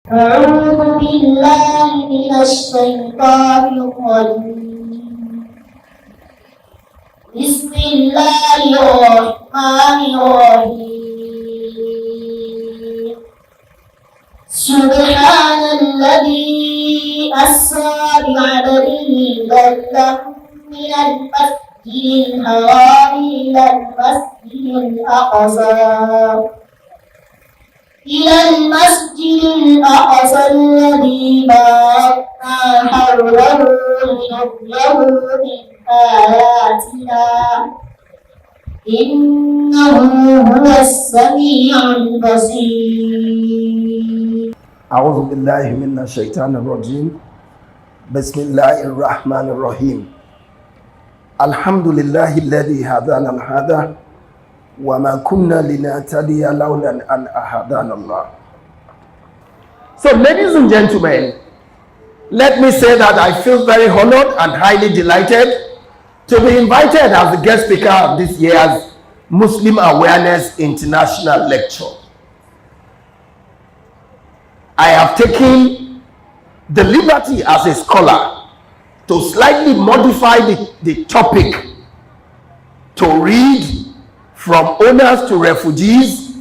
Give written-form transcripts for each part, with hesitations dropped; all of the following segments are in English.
أعوذ بالله من الشيطان الرجيم بسم الله الرحمن الرحيم سبحان الذي أسرى بعبده ليلا من المسجد الحرام إلى المسجد الأقصى الذي باركنا حوله لنريه من آياتنا إنه هو السميع البصير. أعوذ بالله من الشيطان الرجيم بسم الله الرحمن الرحيم الحمد لله الذي هدانا لهذا وما كنا لنهتدي لولا أن هدانا الله. So, ladies and gentlemen, let me say that I feel very honored and highly delighted to be invited as the guest speaker of this year's Muslim Awareness International Lecture. I have taken the liberty as a scholar to slightly modify the topic to read from owners to refugees,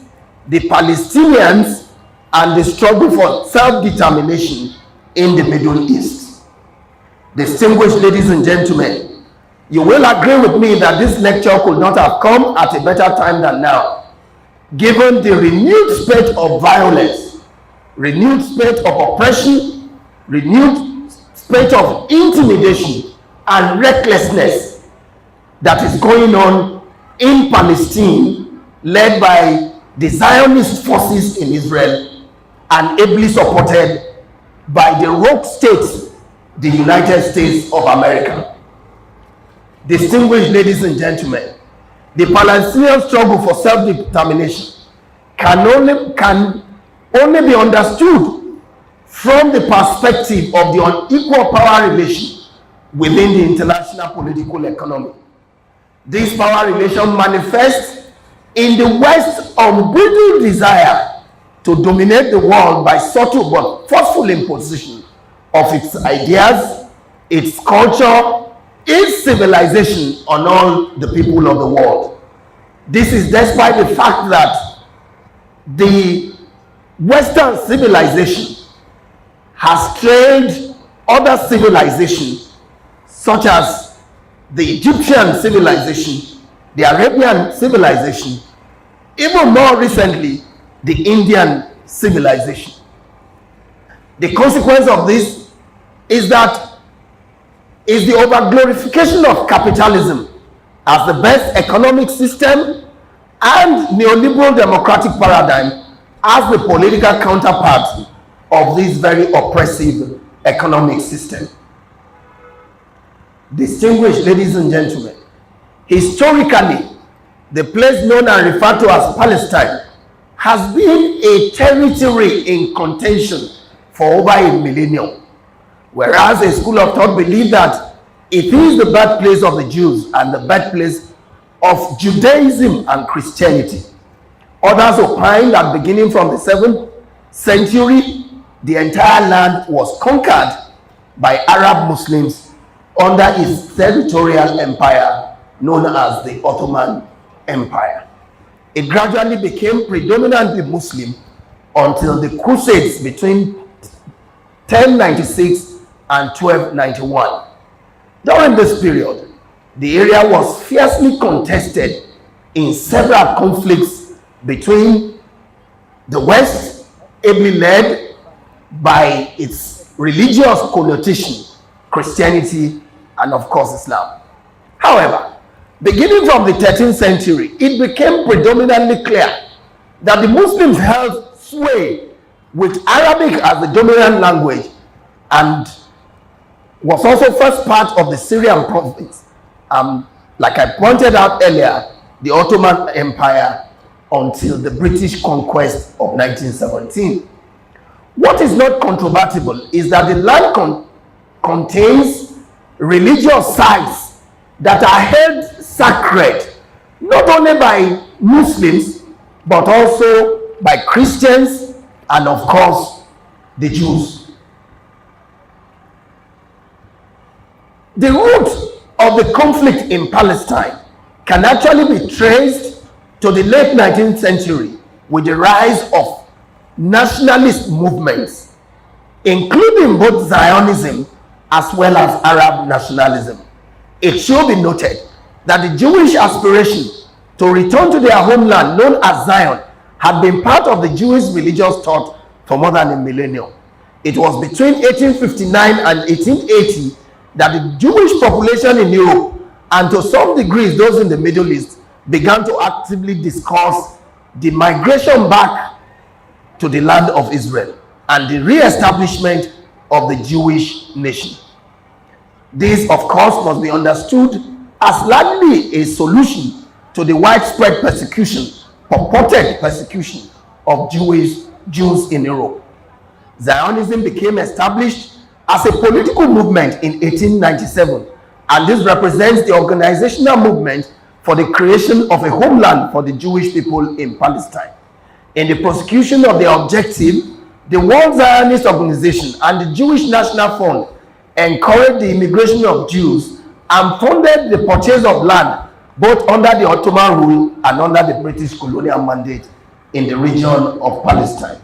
the Palestinians, and the struggle for self-determination in the Middle East. Distinguished ladies and gentlemen, you will agree with me that this lecture could not have come at a better time than now, given the renewed spate of violence, renewed spate of oppression, renewed spate of intimidation and recklessness that is going on in Palestine, led by the Zionist forces in Israel and ably supported by the rogue state, the United States of America. Distinguished ladies and gentlemen, the Palestinian struggle for self-determination can only be understood from the perspective of the unequal power relation within the international political economy. This power relation manifests in the West's unbridled desire to dominate the world by subtle but forceful imposition of its ideas, its culture, its civilization on all the people of the world. This is despite the fact that the Western civilization has trained other civilizations such as the Egyptian civilization, the Arabian civilization, even more recently, the Indian civilization. The consequence of this is the overglorification of capitalism as the best economic system and neoliberal democratic paradigm as the political counterpart of this very oppressive economic system. Distinguished ladies and gentlemen, historically, the place known and referred to as Palestine has been a territory in contention for over a millennium, whereas a school of thought believed that it is the birthplace of the Jews and the birthplace of Judaism and Christianity. Others opined that beginning from the 7th century, the entire land was conquered by Arab Muslims under its territorial empire known as the Ottoman Empire. It gradually became predominantly Muslim until the Crusades between 1096 and 1291. During this period, the area was fiercely contested in several conflicts between the West, ably led by its religious connotation, Christianity, and of course Islam. However, beginning from the 13th century, it became predominantly clear that the Muslims held sway with Arabic as the dominant language and was also first part of the Syrian province. Like I pointed out earlier, the Ottoman Empire until the British conquest of 1917. What is not controvertible is that the land contains religious sites that are held sacred, not only by Muslims, but also by Christians and of course the Jews. The root of the conflict in Palestine can actually be traced to the late 19th century with the rise of nationalist movements, including both Zionism as well as Arab nationalism. It should be noted that the Jewish aspiration to return to their homeland known as Zion had been part of the Jewish religious thought for more than a millennium. It was between 1859 and 1880 that the Jewish population in Europe, and to some degrees those in the Middle East, began to actively discuss the migration back to the land of Israel and the re-establishment of the Jewish nation. This, of course, must be understood as largely a solution to the widespread persecution, purported persecution of Jews in Europe. Zionism became established as a political movement in 1897, and this represents the organizational movement for the creation of a homeland for the Jewish people in Palestine. In the prosecution of their objective, the World Zionist Organization and the Jewish National Fund encouraged the immigration of Jews and funded the purchase of land both under the Ottoman rule and under the British colonial mandate in the region of Palestine.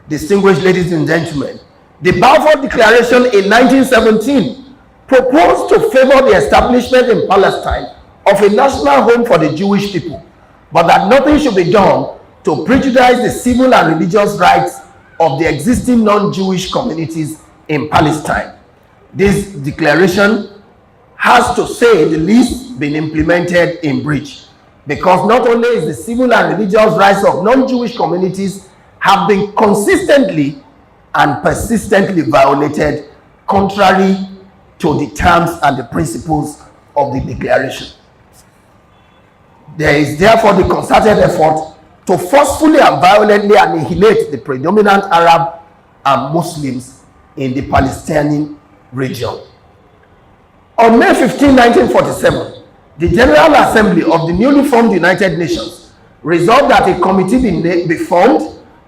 Distinguished ladies and gentlemen, the Balfour Declaration in 1917 proposed to favor the establishment in Palestine of a national home for the Jewish people, but that nothing should be done to prejudice the civil and religious rights of the existing non-Jewish communities in Palestine. This declaration has, to say the least, been implemented in breach, because not only is the civil and religious rights of non-Jewish communities have been consistently and persistently violated contrary to the terms and the principles of the declaration. There is therefore the concerted effort to forcefully and violently annihilate the predominant Arab and Muslims in the Palestinian region. On May 15, 1947, the General Assembly of the newly formed United Nations resolved that a committee be formed,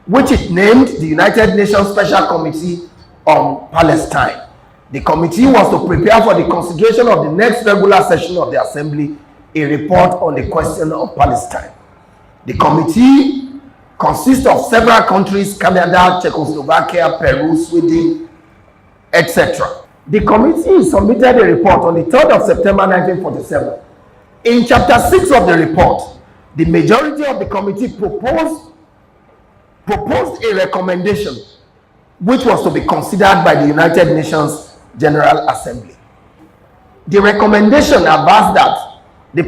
which it named the United Nations Special Committee on Palestine. The committee was to prepare for the consideration of the next regular session of the Assembly a report on the question of Palestine. The committee consists of several countries: Canada, Czechoslovakia, Peru, Sweden, etc. The committee submitted a report on the 3rd of September 1947. In chapter 6 of the report, the majority of the committee proposed a recommendation which was to be considered by the United Nations General Assembly. The recommendation advised that the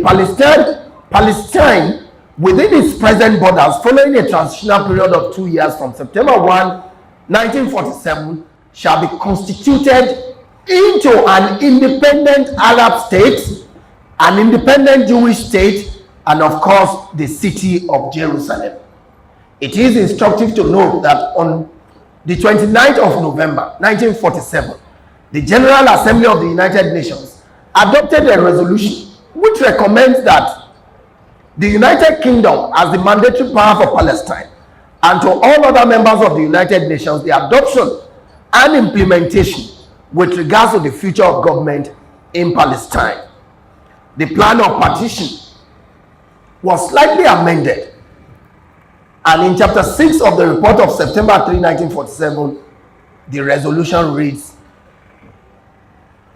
Palestine within its present borders, following a transitional period of 2 years from September 1, 1947, shall be constituted into an independent Arab state, an independent Jewish state, and of course the city of Jerusalem. It is instructive to note that on the 29th of November 1947, the General Assembly of the United Nations adopted a resolution which recommends that the United Kingdom as the mandatory power for Palestine, and to all other members of the United Nations, the adoption and implementation with regards to the future of government in Palestine. The plan of partition was slightly amended, and in chapter 6 of the report of September 3, 1947, the resolution reads: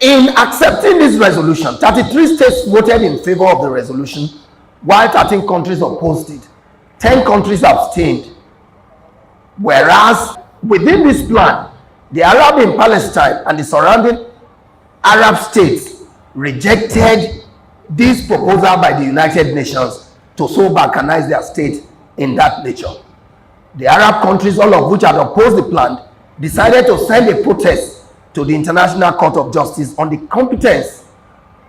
in accepting this resolution, 33 states voted in favor of the resolution, while 13 countries opposed it. 10 countries abstained. Whereas within this plan, the Arab in Palestine and the surrounding Arab states rejected this proposal by the United Nations to so balkanize their state in that nature. The Arab countries, all of which had opposed the plan, decided to send a protest to the International Court of Justice on the competence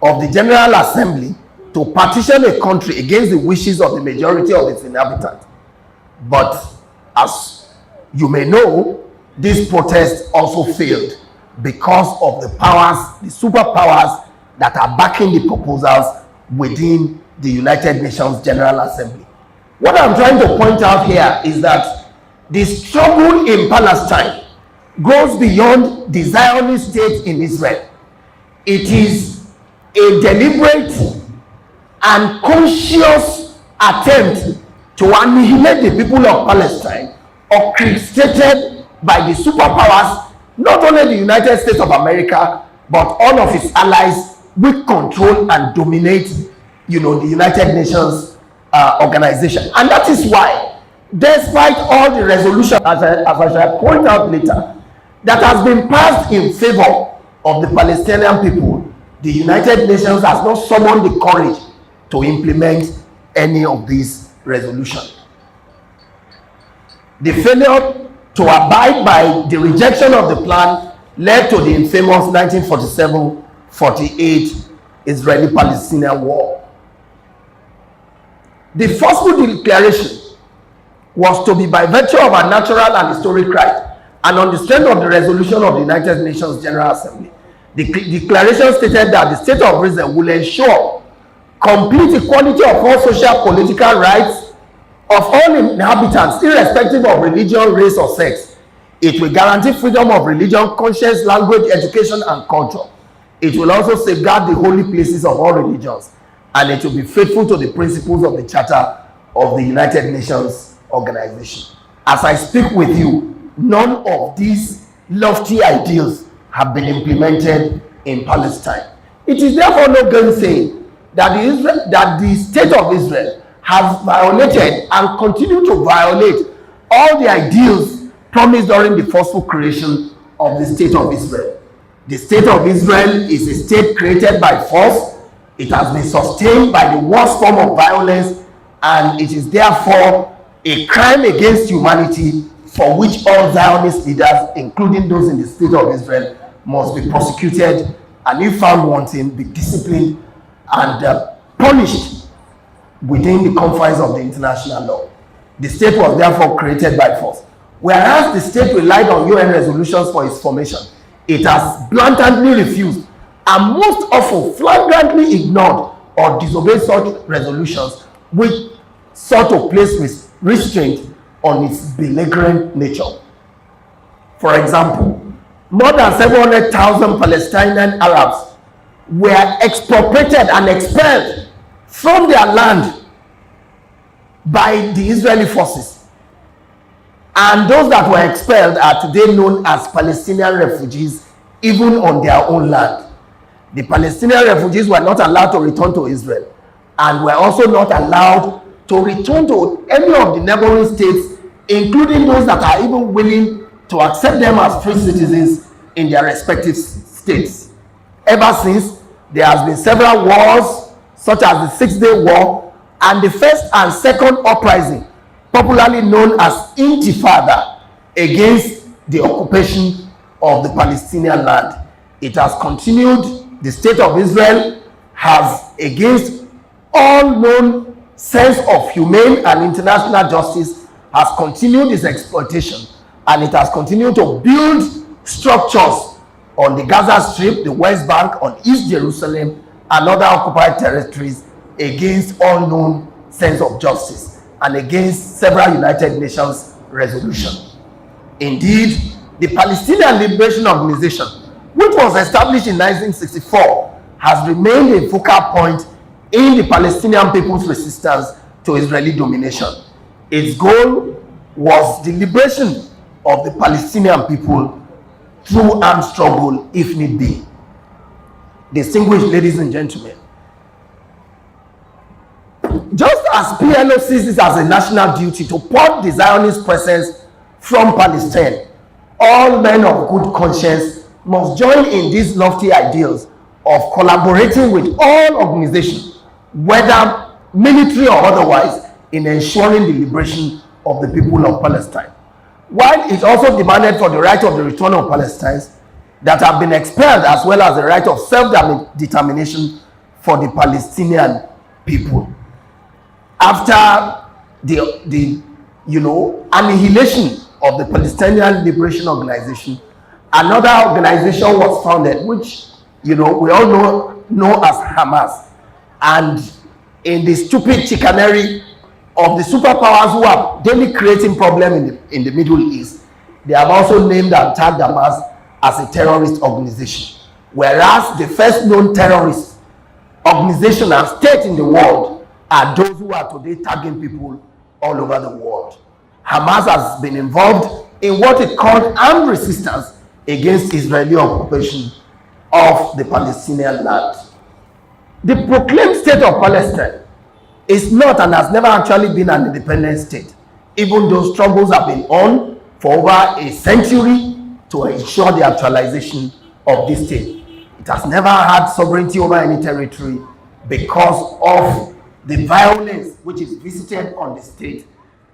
of the General Assembly to partition a country against the wishes of the majority of its inhabitants. But as you may know, this protest also failed because of the powers, the superpowers that are backing the proposals within the United Nations General Assembly. What I'm trying to point out here is that The struggle in Palestine goes beyond the Zionist state in Israel. It is a deliberate and conscious attempt to annihilate the people of Palestine, orchestrated by the superpowers, not only the United States of America, but all of its allies, which control and dominate, the United Nations organization. And that is why, despite all the resolutions, as I shall point out later, that has been passed in favor of the Palestinian people, the United Nations has not summoned the courage to implement any of these resolutions. The failure to abide by the rejection of the plan led to the infamous 1947-48 Israeli-Palestinian War. The forceful declaration was to be by virtue of a natural and historic right, and on the strength of the resolution of the United Nations General Assembly. The declaration stated that the state of Israel will ensure complete equality of all social political rights of all inhabitants, irrespective of religion, race, or sex. It will guarantee freedom of religion, conscience, language, education, and culture. It will also safeguard the holy places of all religions, and it will be faithful to the principles of the Charter of the United Nations Organization. As I speak with you, none of these lofty ideals have been implemented in Palestine. It is therefore no gainsaying that the state of Israel has violated and continue to violate all the ideals promised during the forceful creation of the state of Israel. The state of Israel is a state created by force. It has been sustained by the worst form of violence, and it is therefore a crime against humanity for which all Zionist leaders, including those in the state of Israel, must be prosecuted, and if found wanting, be disciplined and punished within the confines of the international law. The state was therefore created by force. Whereas the state relied on UN resolutions for its formation, it has blatantly refused and most often flagrantly ignored or disobeyed such resolutions, which sought to place restraint on its belligerent nature. For example, more than 700,000 Palestinian Arabs were expropriated and expelled from their land by the Israeli forces. And those that were expelled are today known as Palestinian refugees, even on their own land. The Palestinian refugees were not allowed to return to Israel, and were also not allowed to return to any of the neighboring states, including those that are even willing to accept them as free citizens in their respective states. Ever since, there has been several wars, such as the Six-Day War and the First and Second Uprising, popularly known as Intifada, against the occupation of the Palestinian land. It has continued. The state of Israel has, against all known sense of humane and international justice, has continued its exploitation, and it has continued to build structures on the Gaza Strip, the West Bank, on East Jerusalem, and other occupied territories against all known sense of justice and against several United Nations resolutions. Indeed, the Palestinian Liberation Organization, which was established in 1964, has remained a focal point in the Palestinian people's resistance to Israeli domination. Its goal was the liberation of the Palestinian people through armed struggle, if need be. Distinguished ladies and gentlemen, just as PLO sees it as a national duty to purge the Zionist presence from Palestine, all men of good conscience must join in these lofty ideals of collaborating with all organizations, whether military or otherwise, in ensuring the liberation of the people of Palestine. While it also demanded for the right of the return of Palestinians that have been expelled, as well as the right of self-determination for the Palestinian people. After the annihilation of the Palestinian Liberation Organization, another organization was founded, which we all know as Hamas. And in the stupid chicanery of the superpowers who are daily creating problems in the Middle East, they have also named and tagged Hamas as a terrorist organization. Whereas the first known terrorist organization and state in the world are those who are today tagging people all over the world. Hamas has been involved in what it called armed resistance against Israeli occupation of the Palestinian land. The proclaimed state of Palestine is not and has never actually been an independent state, even though struggles have been on for over a century to ensure the actualization of this state. It has never had sovereignty over any territory because of the violence which is visited on the state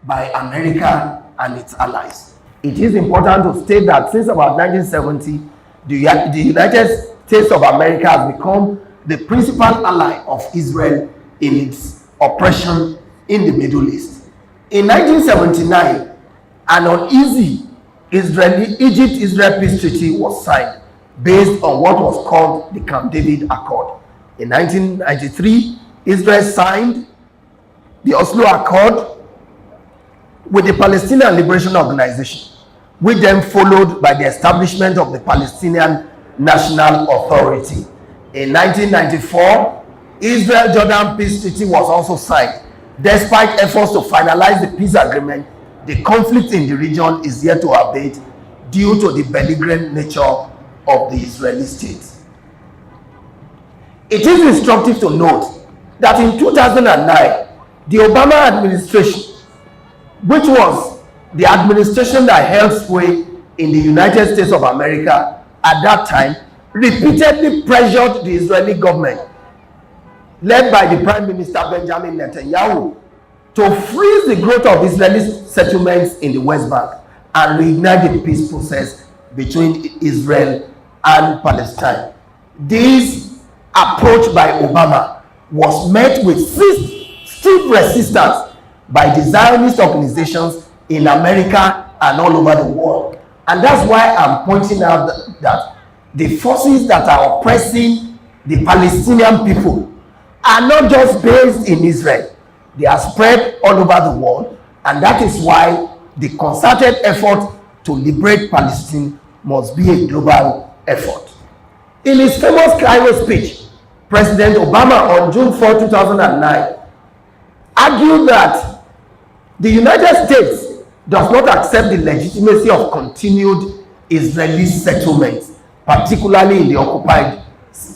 by America and its allies. It is important to state that since about 1970, the United States of America has become the principal ally of Israel in its oppression in the Middle East. In 1979, an uneasy Egypt-Israel peace treaty was signed based on what was called the Camp David Accord. In 1993, Israel signed the Oslo Accord with the Palestinian Liberation Organization, which then followed by the establishment of the Palestinian National Authority. In 1994, Israel-Jordan peace treaty was also signed. Despite efforts to finalize the peace agreement, the conflict in the region is yet to abate due to the belligerent nature of the Israeli state. It is instructive to note that in 2009, the Obama administration, which was the administration that held sway in the United States of America at that time, repeatedly pressured the Israeli government, led by the Prime Minister Benjamin Netanyahu, to freeze the growth of Israeli settlements in the West Bank and reignite the peace process between Israel and Palestine. This approach by Obama was met with stiff resistance by the Zionist organizations in America and all over the world. And that's why I'm pointing out that the forces that are oppressing the Palestinian people are not just based in Israel. They are spread all over the world, and that is why the concerted effort to liberate Palestine must be a global effort. In his famous Cairo speech, President Obama on June 4, 2009 argued that the United States does not accept the legitimacy of continued Israeli settlements, particularly in the occupied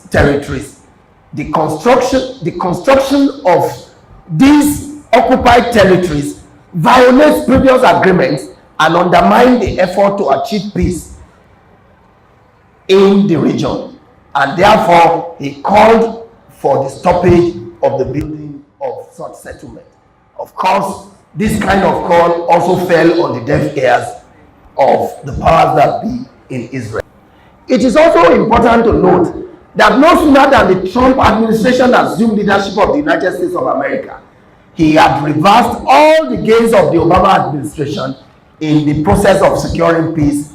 territories. The construction of these occupied territories violates previous agreements and undermine the effort to achieve peace in the region, and therefore he called for the stoppage of the building of such settlement. Of course, this kind of call also fell on the deaf ears of the powers that be in Israel. It is also important to note that no sooner than the Trump administration assumed leadership of the United States of America, he had reversed all the gains of the Obama administration in the process of securing peace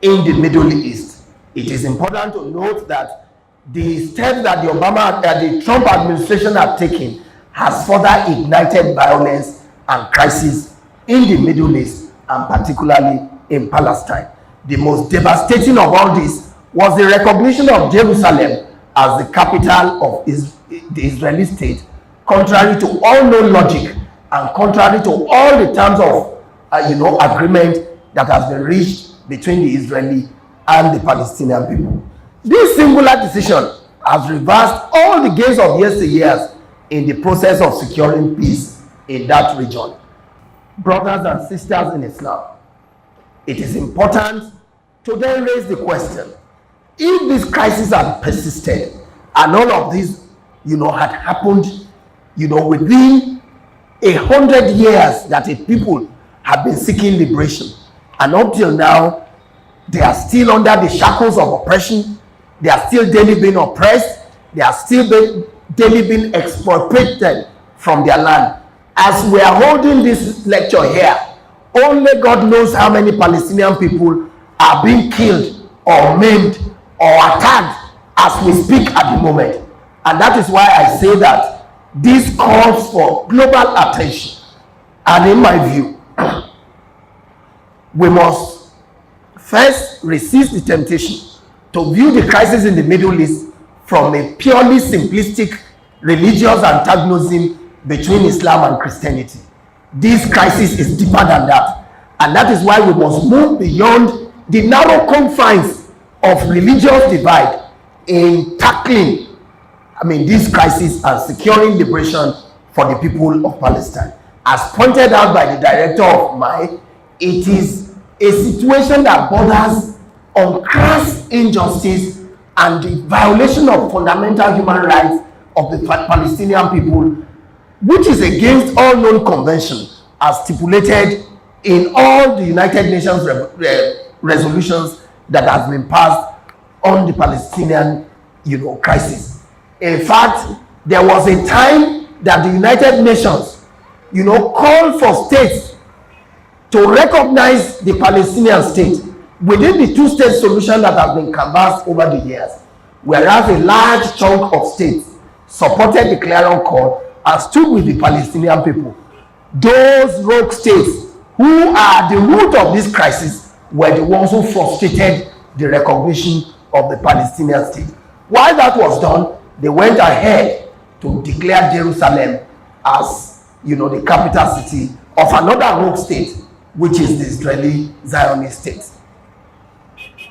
in the Middle East. It is important to note that the steps that the Trump administration have taken has further ignited violence and crisis in the Middle East, and particularly in Palestine. The most devastating of all this was the recognition of Jerusalem as the capital of the Israeli state, contrary to all known logic and contrary to all the terms of agreement that has been reached between the Israeli and the Palestinian people. This singular decision has reversed all the gains of yesteryears in the process of securing peace in that region. Brothers and sisters in Islam, it is important to then raise the question: if this crisis had persisted and all of this, had happened, within 100 years that a people have been seeking liberation, and up till now, they are still under the shackles of oppression, they are still daily being oppressed, they are still daily being expropriated from their land. As we are holding this lecture here, only God knows how many Palestinian people are being killed or maimed or attacked as we speak at the moment. And that is why I say that this calls for global attention. And in my view, we must first resist the temptation to view the crisis in the Middle East from a purely simplistic religious antagonism between Islam and Christianity. This crisis is deeper than that, and that is why we must move beyond the narrow confines of religious divide in tackling, this crisis and securing liberation for the people of Palestine. As pointed out by the director of MAI, it is a situation that borders on crass injustice and the violation of fundamental human rights of the Palestinian people, which is against all known conventions as stipulated in all the United Nations resolutions that have been passed on the Palestinian crisis. In fact, there was a time that the United Nations called for states to recognize the Palestinian state within the two-state solution that has been canvassed over the years, whereas a large chunk of states supported the clarion call and stood with the Palestinian people. Those rogue states who are the root of this crisis were the ones who frustrated the recognition of the Palestinian state. While that was done, they went ahead to declare Jerusalem as the capital city of another rogue state, which is the Israeli Zionist state.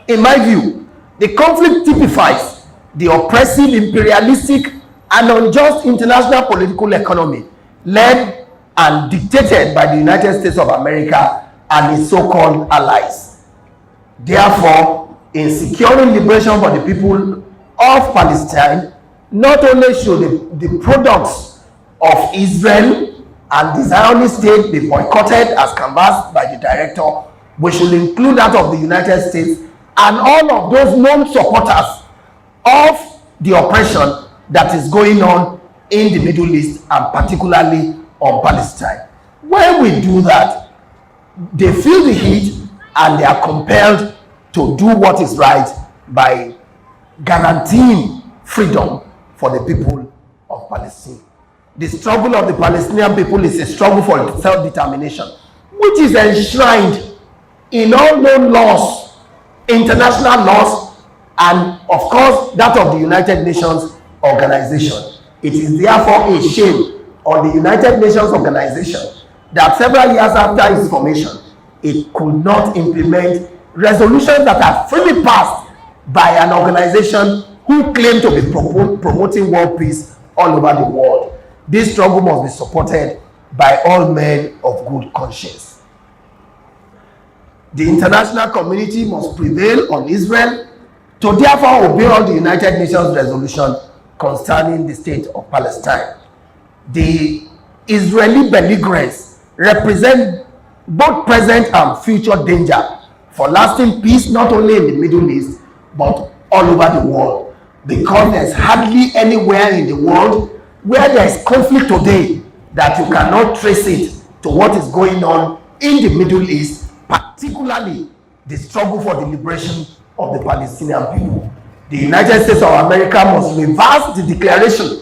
In my view, the conflict typifies the oppressive, imperialistic, and unjust international political economy led and dictated by the United States of America and its so-called allies. Therefore, in securing liberation for the people of Palestine, not only should the products of Israel and the Zionist state be boycotted as canvassed by the director, we should include that of the United States and all of those known supporters of the oppression that is going on in the Middle East and particularly on Palestine. When we do that, they feel the heat and they are compelled to do what is right by guaranteeing freedom for the people of Palestine. The struggle of the Palestinian people is a struggle for self-determination, which is enshrined in all known laws, international laws, and of course that of the United Nations organization. It is therefore a shame on the United Nations organization that several years after its formation, it could not implement resolutions that are freely passed by an organization who claim to be promoting world peace all over the world. This struggle must be supported by all men of good conscience. The international community must prevail on Israel to therefore obey all the United Nations resolution concerning the state of Palestine. The Israeli belligerents represent both present and future danger for lasting peace, not only in the Middle East, but all over the world. Because there's hardly anywhere in the world where there is conflict today that you cannot trace it to what is going on in the Middle East, particularly the struggle for the liberation of the Palestinian people. The United States of America must reverse the declaration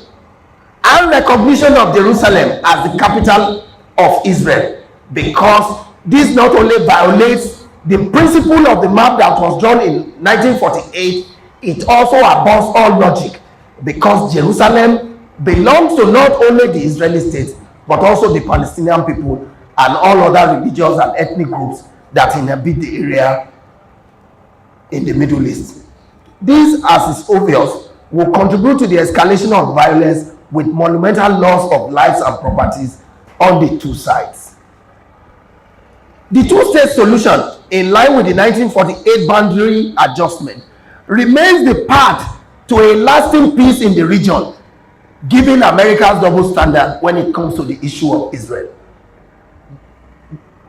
and recognition of Jerusalem as the capital of Israel, because this not only violates the principle of the map that was drawn in 1948, it also abuts all logic, because Jerusalem belongs to not only the Israeli state but also the Palestinian people and all other religious and ethnic groups that inhabit the area in the Middle East. This, as is obvious, will contribute to the escalation of violence with monumental loss of lives and properties on the two sides. The two-state solution, in line with the 1948 boundary adjustment, remains the path to a lasting peace in the region, given America's double standard when it comes to the issue of Israel.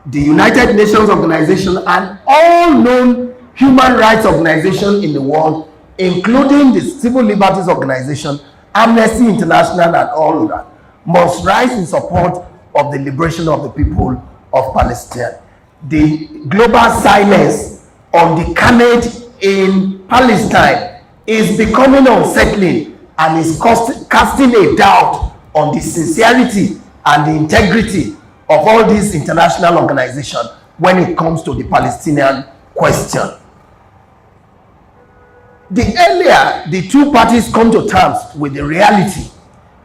The United Nations organization and all known human rights organizations in the world, including the Civil Liberties Organization, Amnesty International, and all of that, must rise in support of the liberation of the people of Palestine. The global silence on the carnage in Palestine is becoming unsettling and is casting a doubt on the sincerity and the integrity of all these international organizations when it comes to the Palestinian question. The earlier the two parties come to terms with the reality,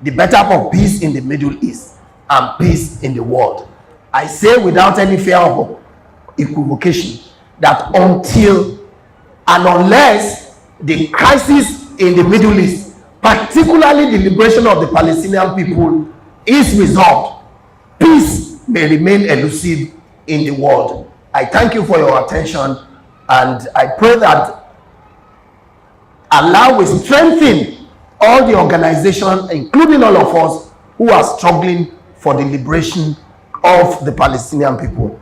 the better for peace in the Middle East and peace in the world. I say without any fear of equivocation that until and unless the crisis in the Middle East, particularly the liberation of the Palestinian people, is resolved, peace may remain elusive in the world. I thank you for your attention, and I pray that Allah will strengthen all the organizations, including all of us who are struggling for the liberation of the Palestinian people.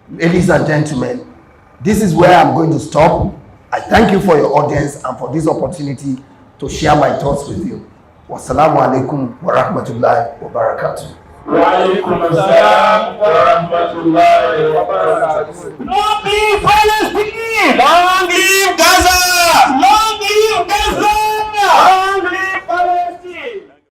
Ladies and gentlemen, this is where I'm going to stop. I thank you for your audience and for this opportunity to share my thoughts with you. Wassalamu alaikum wa rahmatullahi wa barakatuh. Wa alaikum assalam wa rahmatullahi wa barakatuh. No peace, Palestine!